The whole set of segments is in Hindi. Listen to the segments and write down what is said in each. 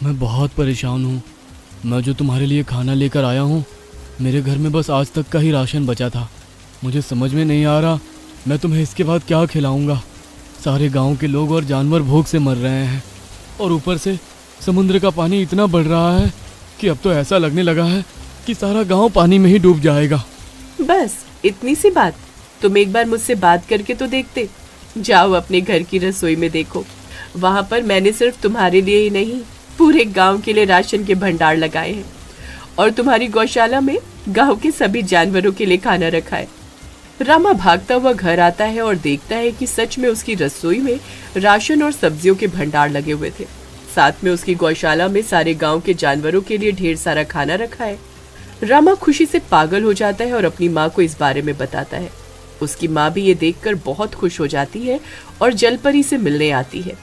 मैं बहुत परेशान हूँ। मैं जो तुम्हारे लिए खाना लेकर आया हूँ, मेरे घर में बस आज तक का ही राशन बचा था। मुझे समझ में नहीं आ रहा मैं तुम्हें इसके बाद क्या खिलाऊंगा। सारे गांव के लोग और जानवर भूख से मर रहे हैं और ऊपर से समुद्र का पानी इतना बढ़ रहा है कि अब तो ऐसा लगने लगा है कि सारा गांव पानी में ही डूब जाएगा। बस इतनी सी बात? तुम एक बार मुझसे बात करके तो देखते। जाओ अपने घर की रसोई में देखो, वहां पर मैंने सिर्फ तुम्हारे लिए ही नहीं पूरे गांव के लिए राशन के भंडार लगाए हैं और तुम्हारी गौशाला में गांव के सभी जानवरों के लिए खाना रखा है। रामा भागता हुआ घर आता है और देखता है कि सच में उसकी रसोई में राशन और सब्जियों के भंडार लगे हुए थे। साथ में उसकी गौशाला में सारे गांव के जानवरों के लिए ढेर सारा खाना रखा है। रामा खुशी से पागल हो जाता है और अपनी माँ को इस बारे में बताता है। उसकी माँ भी ये देखकर बहुत खुश हो जाती है और जलपरी से मिलने आती है।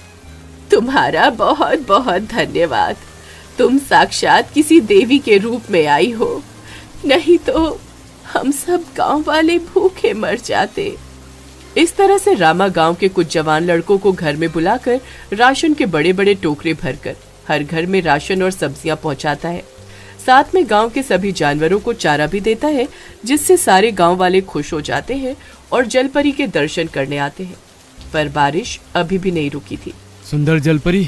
तुम्हारा बहुत बहुत धन्यवाद, तुम साक्षात किसी देवी के रूप में आई हो, नहीं तो हम सब गांव वाले भूखे मर जाते। इस तरह से रामा गांव के कुछ जवान लड़कों को घर में बुलाकर राशन के बड़े बड़े टोकरे भरकर हर घर में राशन और सब्जियां पहुंचाता है। साथ में गांव के सभी जानवरों को चारा भी देता है, जिससे सारे गांव वाले खुश हो जाते हैं और जलपरी के दर्शन करने आते हैं। पर बारिश अभी भी नहीं रुकी थी। सुंदर जलपरी,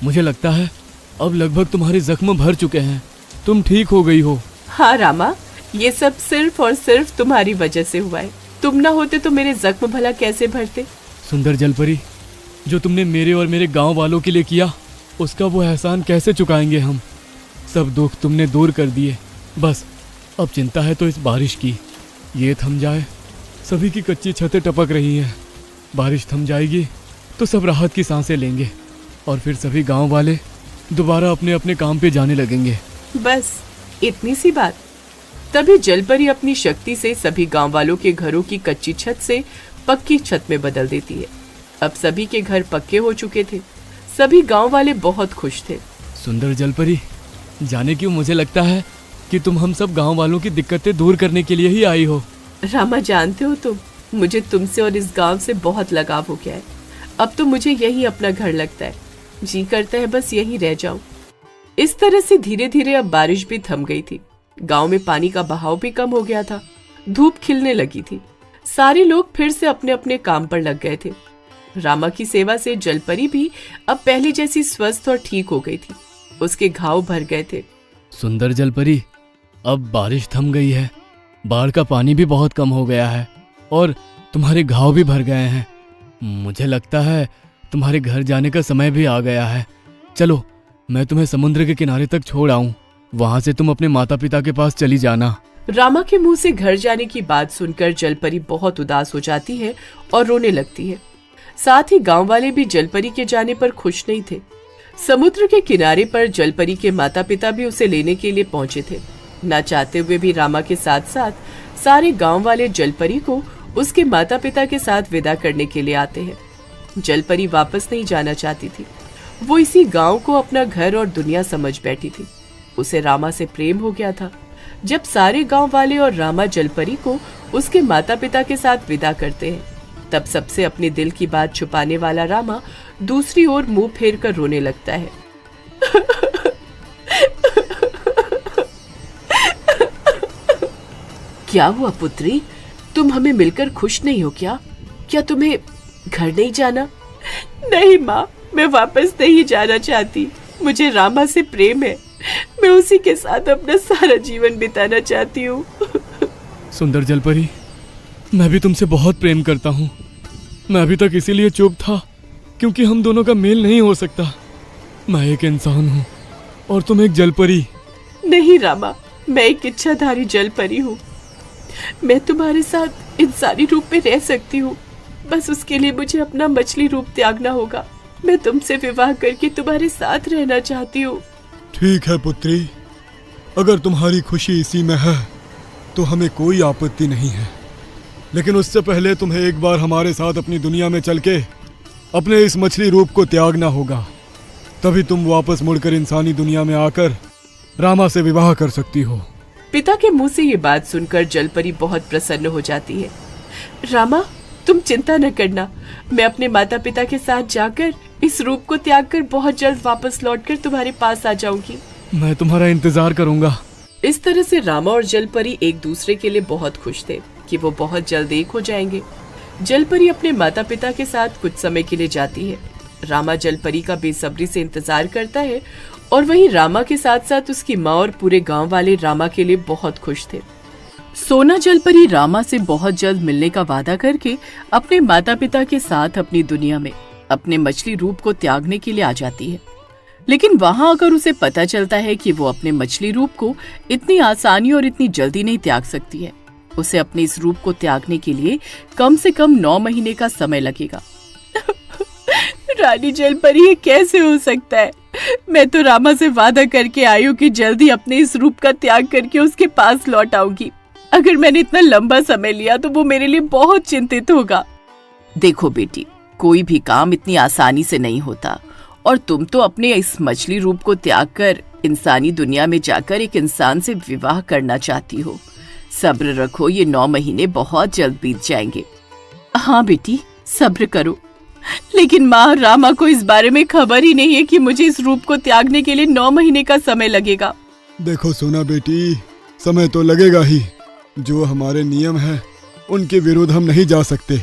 मुझे लगता है अब लगभग तुम्हारे जख्म भर चुके हैं, तुम ठीक हो गई हो। हाँ रामा, ये सब सिर्फ और सिर्फ तुम्हारी वजह से हुआ है। तुम ना होते तो मेरे जख्म भला कैसे भरते। सुंदर जलपरी, जो तुमने मेरे और मेरे गांव वालों के लिए किया, उसका वो एहसान कैसे चुकाएंगे हम। सब दुख तुमने दूर कर दिए। बस अब चिंता है तो इस बारिश की, ये थम जाए। सभी की कच्ची छतें टपक रही हैं, बारिश थम जाएगी तो सब राहत की सांसें लेंगे और फिर सभी गांव वाले दोबारा अपने अपने काम पे जाने लगेंगे। बस इतनी सी बात। तभी जलपरी अपनी शक्ति से सभी गांव वालों के घरों की कच्ची छत से पक्की छत में बदल देती है। अब सभी के घर पक्के हो चुके थे। सभी गांव वाले बहुत खुश थे। सुंदर जलपरी, जाने क्यों मुझे लगता है कि तुम हम सब गांव वालों की दिक्कतें दूर करने के लिए ही आई हो। रामा, जानते हो तुम, मुझे तुमसे और इस गांव से बहुत लगाव हो गया है। अब तो मुझे यही अपना घर लगता है। जी करता है बस यहीं रह जाऊं। इस तरह से धीरे धीरे अब बारिश भी थम गई थी। गांव में पानी का बहाव भी कम हो गया था। धूप खिलने लगी थी। सारे लोग फिर से अपने अपने काम पर लग गए थे। रामा की सेवा से जलपरी भी अब पहले जैसी स्वस्थ और ठीक हो गई थी। उसके घाव भर गए थे। सुंदर जलपरी, अब बारिश थम गई है, बाढ़ का पानी भी बहुत कम हो गया है और तुम्हारे घाव भी भर गए हैं। मुझे लगता है तुम्हारे घर जाने का समय भी आ गया है। चलो, मैं तुम्हें समुद्र के किनारे तक छोड़ आऊं, वहां से तुम अपने माता पिता के पास चली जाना। रामा के मुंह से घर जाने की बात सुनकर जलपरी बहुत उदास हो जाती है और रोने लगती है। साथ ही गांव वाले भी जलपरी के जाने पर खुश नहीं थे। समुद्र के किनारे पर जलपरी के माता पिता भी उसे लेने के लिए पहुंचे थे। न चाहते हुए भी रामा के साथ साथ सारे गांव वाले जलपरी को उसके माता पिता के साथ विदा करने के लिए आते हैं। जलपरी वापस नहीं जाना चाहती थी। वो इसी गांव को अपना घर और दुनिया समझ बैठी थी। उसे रामा से प्रेम हो गया था। जब सारे गांव वाले और रामा जलपरी को उसके माता पिता के साथ विदा करते हैं, तब सबसे अपने दिल की बात छुपाने वाला रामा दूसरी ओर मुंह फेर कर रोने लगता है। क्या हुआ पुत्री, तुम हमें मिलकर खुश नहीं हो क्या? क्या तुम्हें घर नहीं जाना? नहीं माँ, मैं वापस नहीं जाना चाहती। मुझे रामा से प्रेम है। मैं उसी के साथ अपना सारा जीवन बिताना चाहती हूँ। सुंदर जलपरी, मैं भी तुमसे बहुत प्रेम करता हूँ। मैं अभी तक इसीलिए चुप था क्योंकि हम दोनों का मेल नहीं हो सकता। मैं एक इंसान हूँ और तुम एक जलपरी। नहीं रामा, मैं एक इच्छाधारी जलपरी हूँ। मैं तुम्हारे साथ इंसानी रूप में रह सकती हूँ, बस उसके लिए मुझे अपना मछली रूप त्यागना होगा। मैं तुमसे विवाह करके तुम्हारे साथ रहना चाहती हूँ। ठीक है पुत्री, अगर तुम्हारी खुशी इसी में है तो हमें कोई आपत्ति नहीं है, लेकिन उससे पहले तुम्हें एक बार हमारे साथ अपनी दुनिया में चल के अपने इस मछली रूप को त्यागना होगा। तभी तुम वापस मुड़कर इंसानी दुनिया में आकर रामा से विवाह कर सकती हो। पिता के मुंह से ये बात सुनकर जलपरी बहुत प्रसन्न हो जाती है। रामा, तुम चिंता न करना, मैं अपने माता पिता के साथ जाकर इस रूप को त्याग कर बहुत जल्द वापस लौटकर तुम्हारे पास आ जाऊंगी। मैं तुम्हारा इंतजार करूंगा। इस तरह से रामा और जलपरी एक दूसरे के लिए बहुत खुश थे कि वो बहुत जल्द एक हो जाएंगे। जलपरी अपने माता पिता के साथ कुछ समय के लिए जाती है। रामा जलपरी का बेसब्री से इंतजार करता है और वहीं रामा के साथ साथ उसकी माँ और पूरे गांव वाले रामा के लिए बहुत खुश थे। सोना जलपरी रामा से बहुत जल्द मिलने का वादा करके अपने माता पिता के साथ अपनी दुनिया में अपने मछली रूप को त्यागने के लिए आ जाती है। लेकिन वहां अगर उसे पता चलता है कि वो अपने मछली रूप को इतनी आसानी और इतनी जल्दी नहीं त्याग सकती है। उसे अपने इस रूप को त्यागने के लिए कम से कम 9 महीने का समय लगेगा। रानी जलपरी, ये कैसे हो सकता है? मैं तो रामा से वादा करके आई हूँ कि जल्दी अपने इस रूप का त्याग करके उसके पास लौट आऊंगी। अगर मैंने इतना लंबा समय लिया तो वो मेरे लिए बहुत चिंतित होगा। देखो बेटी, कोई भी काम इतनी आसानी से नहीं होता और तुम तो अपने इस मछली रूप को त्याग कर इंसानी दुनिया में जाकर एक इंसान से विवाह करना चाहती हो। सब्र रखो, ये 9 महीने बहुत जल्द बीत जाएंगे। हाँ बेटी, सब्र करो। लेकिन माँ, रामा को इस बारे में खबर ही नहीं है कि मुझे इस रूप को त्यागने के लिए 9 महीने का समय लगेगा। देखो सोना बेटी, समय तो लगेगा ही। जो हमारे नियम है उनके विरुद्ध हम नहीं जा सकते।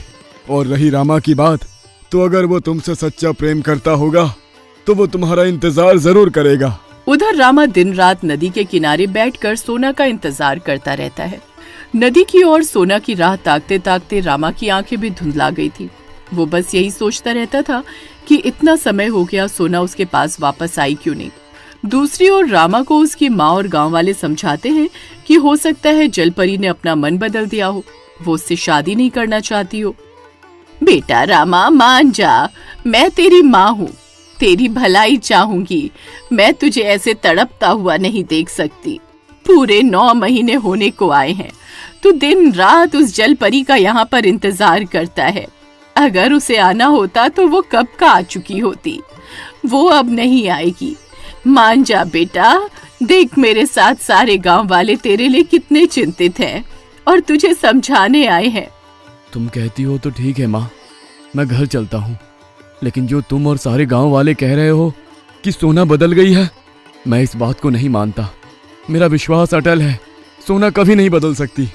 और रही रामा की बात, तो अगर वो तुमसे सच्चा प्रेम करता होगा तो वो तुम्हारा इंतजार जरूर करेगा। उधर रामा दिन रात नदी के किनारे बैठकर सोना का इंतजार करता रहता है। नदी की ओर सोना की राह ताकते ताकते रामा की आंखें भी धुंधला गई थी। वो बस यही सोचता रहता था कि इतना समय हो गया, सोना उसके पास वापस आई क्यों नहीं। दूसरी ओर रामा को उसकी माँ और गांव वाले समझाते हैं कि हो सकता है जलपरी ने अपना मन बदल दिया हो, वो उससे शादी नहीं करना चाहती हो। बेटा रामा, मान जा, मैं तेरी माँ हूँ, तेरी भलाई चाहूंगी। मैं तुझे ऐसे तड़पता हुआ नहीं देख सकती। पूरे 9 महीने होने को आए हैं। तू दिन रात उस जलपरी का यहाँ पर इंतजार करता है। अगर उसे आना होता तो वो कब का आ चुकी होती। वो अब नहीं आएगी। मान जा बेटा, देख मेरे साथ सारे गांव वाले तेरे लिए कितने चिंतित हैं और तुझे समझाने आए हैं। तुम कहती हो तो ठीक है माँ, मैं घर चलता हूँ। लेकिन जो तुम और सारे गांव वाले कह रहे हो कि सोना बदल गई है, मैं इस बात को नहीं मानता। मेरा विश्वास अटल है, सोना कभी नहीं बदल सकती।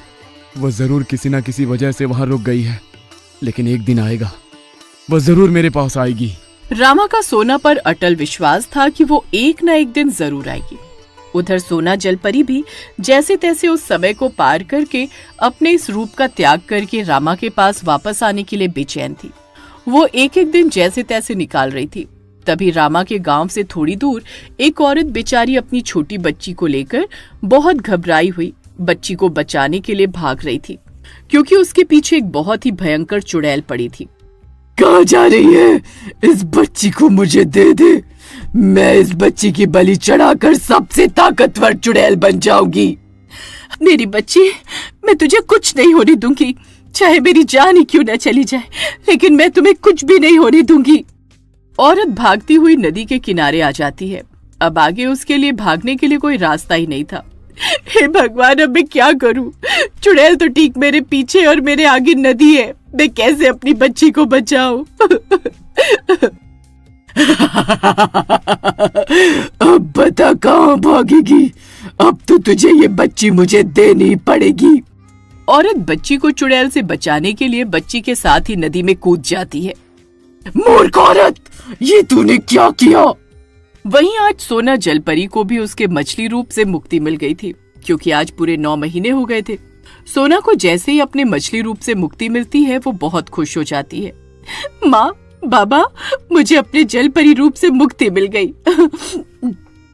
वह जरूर किसी ना किसी वजह से वहां रुक गई है, लेकिन एक दिन आएगा, वह जरूर मेरे पास आएगी। रामा का सोना पर अटल विश्वास था कि वो एक न एक दिन जरूर आएगी। उधर सोना जलपरी भी जैसे तैसे उस समय को पार करके अपने इस रूप का त्याग करके रामा के पास वापस आने के लिए बेचैन थी। वो एक एक दिन जैसे तैसे निकाल रही थी। तभी रामा के गांव से थोड़ी दूर एक औरत बेचारी अपनी छोटी बच्ची को लेकर बहुत घबराई हुई बच्ची को बचाने के लिए भाग रही थी, क्योंकि उसके पीछे एक बहुत ही भयंकर चुड़ैल पड़ी थी। कहाँ जा रही है? इस बच्ची को मुझे दे दे। मैं इस बच्ची की बलि चढ़ाकर सबसे ताकतवर चुड़ैल बन जाऊंगी। मेरी बच्ची, मैं तुझे कुछ नहीं होने दूंगी, चाहे मेरी जान ही क्यों न चली जाए, लेकिन मैं तुम्हें कुछ भी नहीं होने दूंगी। औरत भागती हुई नदी के किनारे आ जाती है। अब आगे उसके लिए भागने के लिए कोई रास्ता ही नहीं था। हे भगवान, अब मैं क्या करूं? चुड़ैल तो ठीक मेरे पीछे और मेरे आगे नदी है। मैं कैसे अपनी बच्ची को बचाऊं? अब बता कहाँ भागेगी? अब तो तुझे ये बच्ची मुझे देनी पड़ेगी। औरत बच्ची को चुड़ैल से बचाने के लिए बच्ची के साथ ही नदी में कूद जाती है। मूर्ख औरत, ये तूने क्या किया? वहीं आज सोना जलपरी को भी उसके मछली रूप से मुक्ति मिल गई थी, क्योंकि आज पूरे 9 महीने हो गए थे। सोना को जैसे ही अपने मछली रूप से मुक्ति मिलती है, वो बहुत खुश हो जाती है। माँ, बाबा, मुझे अपने जलपरी रूप से मुक्ति मिल गई।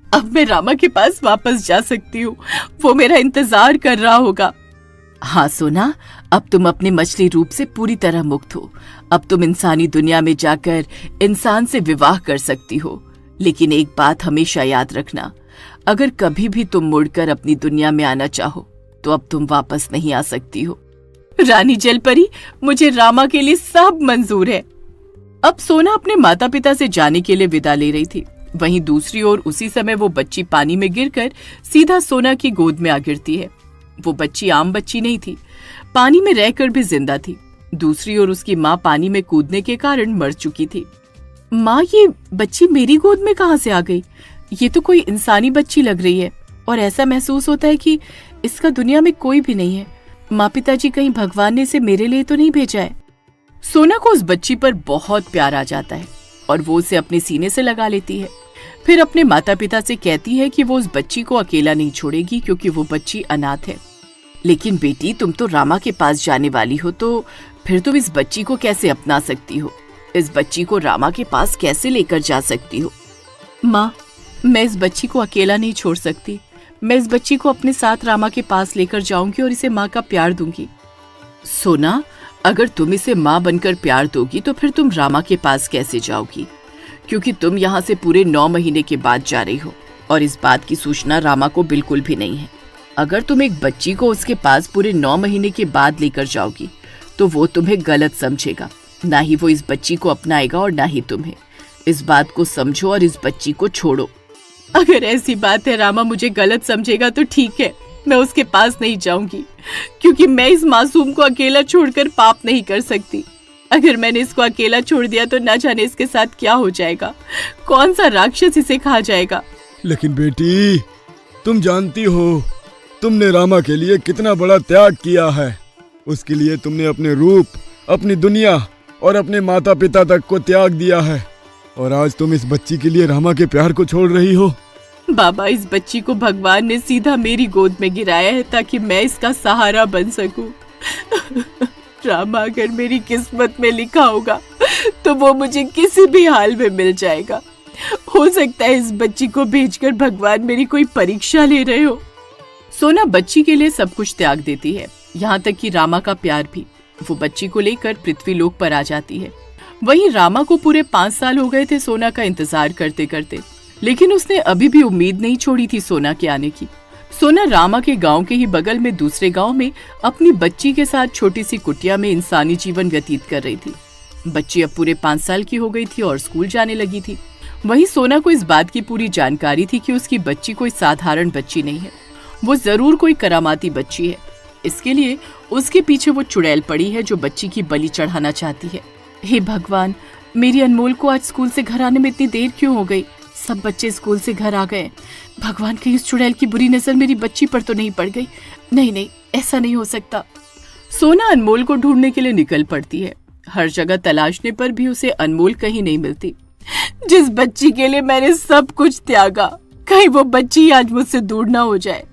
अब मैं रामा के पास वापस जा सकती हूँ। वो मेरा इंतजार कर रहा होगा। हाँ सोना, अब तुम अपने मछली रूप से पूरी तरह मुक्त हो। अब तुम इंसानी दुनिया में जाकर इंसान से विवाह कर सकती हो। लेकिन एक बात हमेशा याद रखना, अगर कभी भी तुम मुड़कर अपनी दुनिया में आना चाहो तो अब तुम वापस नहीं आ सकती हो। रानी जलपरी, मुझे रामा के लिए सब मंजूर है। अब सोना अपने माता पिता से जाने के लिए विदा ले रही थी। वहीं दूसरी ओर उसी समय वो बच्ची पानी में गिरकर सीधा सोना की गोद में आ गिरती है। वो बच्ची आम बच्ची नहीं थी, पानी में रहकर भी जिंदा थी। दूसरी ओर उसकी माँ पानी में कूदने के कारण मर चुकी थी। माँ, ये बच्ची मेरी गोद में कहाँ से आ गई? ये तो कोई इंसानी बच्ची लग रही है और ऐसा महसूस होता है कि इसका दुनिया में कोई भी नहीं है। माँ पिताजी, कहीं भगवान ने इसे मेरे लिए तो नहीं भेजा है? सोना को उस बच्ची पर बहुत प्यार आ जाता है और वो उसे अपने सीने से लगा लेती है। फिर अपने माता पिता से कहती है कि वो उस बच्ची को अकेला नहीं छोड़ेगी क्योंकि वो बच्ची अनाथ है। लेकिन बेटी, तुम तो रामा के पास जाने वाली हो, तो फिर तुम इस बच्ची को कैसे अपना सकती हो? इस बच्ची को रामा के पास कैसे लेकर जा सकती हो? माँ, मैं इस बच्ची को अकेला नहीं छोड़ सकती। मैं इस बच्ची को अपने साथ रामा के पास लेकर जाऊंगी और इसे माँ का प्यार दूंगी। सोना, अगर तुम इसे माँ बनकर प्यार दोगी तो फिर तुम रामा के पास कैसे जाओगी? क्योंकि तुम यहाँ से पूरे 9 महीने के बाद जा रही हो और इस बात की सूचना रामा को बिल्कुल भी नहीं है। अगर तुम एक बच्ची को उसके पास पूरे 9 महीने के बाद लेकर जाओगी तो वो तुम्हें गलत समझेगा। ना ही वो इस बच्ची को अपनाएगा और ना ही तुम्हें। इस बात को समझो और इस बच्ची को छोड़ो। अगर ऐसी बात है रामा मुझे गलत समझेगा तो ठीक है, मैं उसके पास नहीं जाऊंगी क्योंकि मैं इस मासूम को अकेला छोड़कर पाप नहीं कर सकती। अगर मैंने इसको अकेला छोड़ दिया तो न जाने इसके साथ क्या हो जाएगा, कौन सा राक्षस इसे खा जाएगा। लेकिन बेटी, तुम जानती हो तुमने रामा के लिए कितना बड़ा त्याग किया है। उसके लिए तुमने अपने रूप, अपनी दुनिया और अपने माता पिता तक को त्याग दिया है और आज तुम इस बच्ची के लिए रामा के प्यार को छोड़ रही हो। बाबा, इस बच्ची को भगवान ने सीधा मेरी गोद में गिराया है ताकि मैं इसका सहारा बन सकूं। रामा अगर मेरी किस्मत में लिखा होगा तो वो मुझे किसी भी हाल में मिल जाएगा। हो सकता है इस बच्ची को भेजकर भगवान मेरी कोई परीक्षा ले रहे हो। सोना बच्ची के लिए सब कुछ त्याग देती है, यहाँ तक कि रामा का प्यार भी। वो बच्ची को लेकर पृथ्वीलोक पर आ जाती है। वहीं रामा को पूरे 5 साल हो गए थे सोना का इंतजार करते करते, लेकिन उसने अभी भी उम्मीद नहीं छोड़ी थी सोना के आने की। सोना रामा के गांव के ही बगल में दूसरे गांव में अपनी बच्ची के साथ छोटी सी कुटिया में इंसानी जीवन व्यतीत कर रही थी। बच्ची अब पूरे 5 साल की हो गई थी और स्कूल जाने लगी थी। वहीं सोना को इस बात की पूरी जानकारी थी कि उसकी बच्ची कोई साधारण बच्ची नहीं है, वो जरूर कोई करामाती बच्ची है। इसके लिए उसके पीछे वो चुड़ैल पड़ी है जो बच्ची की बलि चढ़ाना चाहती है। हे भगवान, मेरी अनमोल को आज स्कूल से घर आने में इतनी देर क्यों हो गई? सब बच्चे स्कूल से घर आ गए। भगवान, कहीं इस चुड़ैल की बुरी नजर मेरी बच्ची पर तो नहीं पड़ गई? नहीं नहीं, ऐसा नहीं हो सकता। सोना अनमोल को ढूंढने के लिए निकल पड़ती है। हर जगह तलाशने पर भी उसे अनमोल कहीं नहीं मिलती। जिस बच्ची के लिए मैंने सब कुछ त्यागा, कहीं वो बच्ची आज मुझसे दूर ना हो जाए।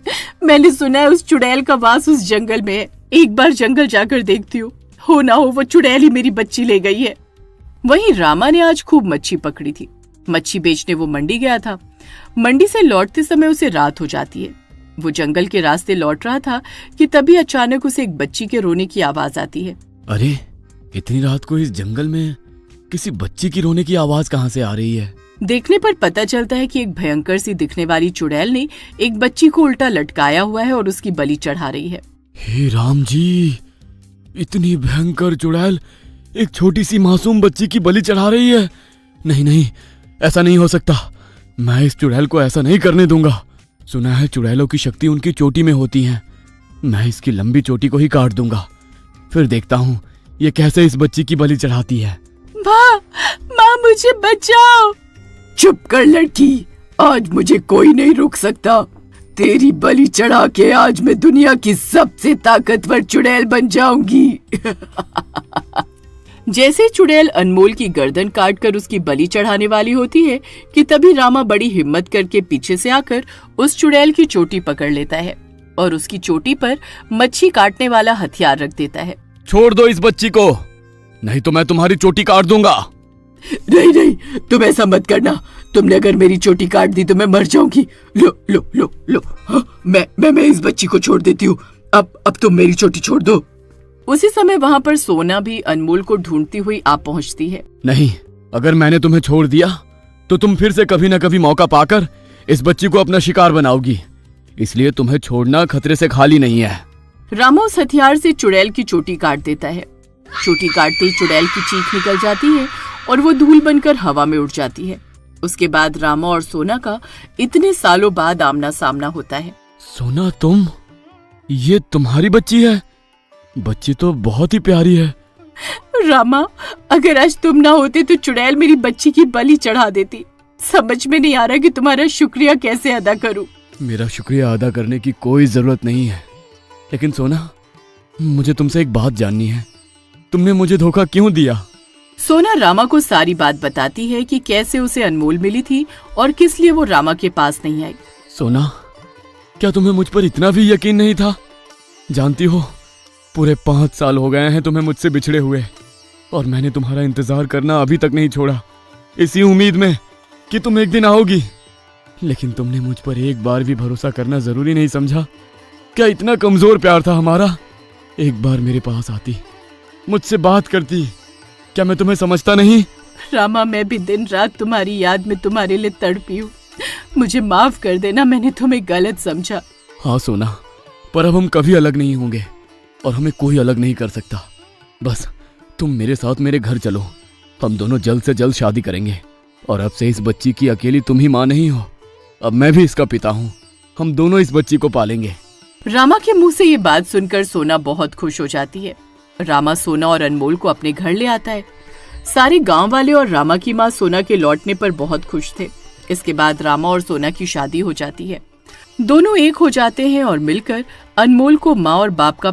मैंने सुना है उस चुड़ैल का वास उस जंगल में है। एक बार जंगल जाकर देखती हूँ, हो ना हो वो चुड़ैल ही मेरी बच्ची ले गई है। वहीं रामा ने आज खूब मच्छी पकड़ी थी। मच्छी बेचने वो मंडी गया था। मंडी से लौटते समय उसे रात हो जाती है। वो जंगल के रास्ते लौट रहा था कि तभी अचानक उसे एक बच्ची के रोने की आवाज आती है। अरे, इतनी रात को इस जंगल में किसी बच्ची की रोने की आवाज कहाँ से आ रही है? देखने पर पता चलता है कि एक भयंकर सी दिखने वाली चुड़ैल ने एक बच्ची को उल्टा लटकाया हुआ है और उसकी बलि चढ़ा रही है। हे राम जी, इतनी भयंकर चुड़ैल एक छोटी सी मासूम बच्ची की बलि चढ़ा रही है। नहीं नहीं, ऐसा नहीं हो सकता। मैं इस चुड़ैल को ऐसा नहीं करने दूंगा। सुना है चुड़ैलों की शक्ति उनकी चोटी में होती है। मैं इसकी लंबी चोटी को ही काट दूंगा, फिर देखता हूँ ये कैसे इस बच्ची की बलि चढ़ाती है। माँ मुझे बचाओ। चुप कर लड़की, आज मुझे कोई नहीं रोक सकता। तेरी बलि चढ़ा के आज मैं दुनिया की सबसे ताकतवर चुड़ैल बन जाऊंगी। जैसे चुड़ैल अनमोल की गर्दन काटकर उसकी बलि चढ़ाने वाली होती है कि तभी रामा बड़ी हिम्मत करके पीछे से आकर उस चुड़ैल की चोटी पकड़ लेता है और उसकी चोटी पर मच्छी काटने वाला हथियार रख देता है। छोड़ दो इस बच्ची को, नहीं तो मैं तुम्हारी चोटी काट दूंगा। नहीं नहीं, तुम ऐसा मत करना। तुमने अगर मेरी चोटी काट दी तो मैं मर जाऊंगी। लो लो लो लो, हाँ, मैं इस बच्ची को छोड़ देती हूँ। अब तुम मेरी चोटी छोड़ दो। उसी समय वहाँ पर सोना भी अनमोल को ढूंढती हुई आ पहुँचती है। नहीं, अगर मैंने तुम्हें छोड़ दिया तो तुम फिर से कभी न कभी मौका पाकर इस बच्ची को अपना शिकार बनाओगी, इसलिए तुम्हें छोड़ना खतरे से खाली नहीं है। रामा उस हथियार से चुड़ैल की चोटी काट देता है। चोटी काटते ही चुड़ैल की चीख निकल जाती है और वो धूल बनकर हवा में उड़ जाती है। उसके बाद रामा और सोना का इतने सालों बाद आमना सामना होता है। सोना, तुम, ये तुम्हारी बच्ची है? बच्ची तो बहुत ही प्यारी है। रामा, अगर आज तुम ना होते तो चुड़ैल मेरी बच्ची की बलि चढ़ा देती। समझ में नहीं आ रहा कि तुम्हारा शुक्रिया कैसे अदा करूं। मेरा शुक्रिया अदा करने की कोई जरूरत नहीं है, लेकिन सोना, मुझे तुमसे एक बात जाननी है। तुमने मुझे धोखा क्यों दिया? सोना रामा को सारी बात बताती है कि कैसे उसे अनमोल मिली थी और किस लिए वो रामा के पास नहीं आई। सोना, क्या तुम्हें मुझ पर इतना भी यकीन नहीं था? जानती हो, पूरे 5 साल हो गए हैं तुम्हें मुझसे बिछड़े हुए, और मैंने तुम्हारा इंतजार करना अभी तक नहीं छोड़ा, इसी उम्मीद में कि तुम एक दिन आओगी। लेकिन तुमने मुझ पर एक बार भी भरोसा करना जरूरी नहीं समझा? क्या इतना कमजोर प्यार था हमारा? एक बार मेरे पास आती, मुझसे बात करती, क्या मैं तुम्हें समझता नहीं? रामा, मैं भी दिन रात तुम्हारी याद में तुम्हारे लिए तड़पी हूँ। मुझे माफ कर देना, मैंने तुम्हें गलत समझा। हाँ सोना, पर अब हम कभी अलग नहीं होंगे और हमें कोई अलग नहीं कर सकता। बस तुम मेरे साथ मेरे घर चलो, हम दोनों जल्द से जल्द शादी करेंगे, और अब से इस बच्ची की अकेली तुम ही माँ नहीं हो, अब मैं भी इसका पिता हूँ। हम दोनों इस बच्ची को पालेंगे। रामा के मुंह से ये बात सुनकर सोना बहुत खुश हो जाती है। रामा सोना और अनमोल को अपने घर ले आता है। सारे गांव वाले और रामा की माँ सोना के लौटने पर बहुत खुश थे। इसके बाद रामा और सोना की शादी हो जाती है। दोनों एक हो जाते हैं और मिलकर अनमोल को माँ और बाप का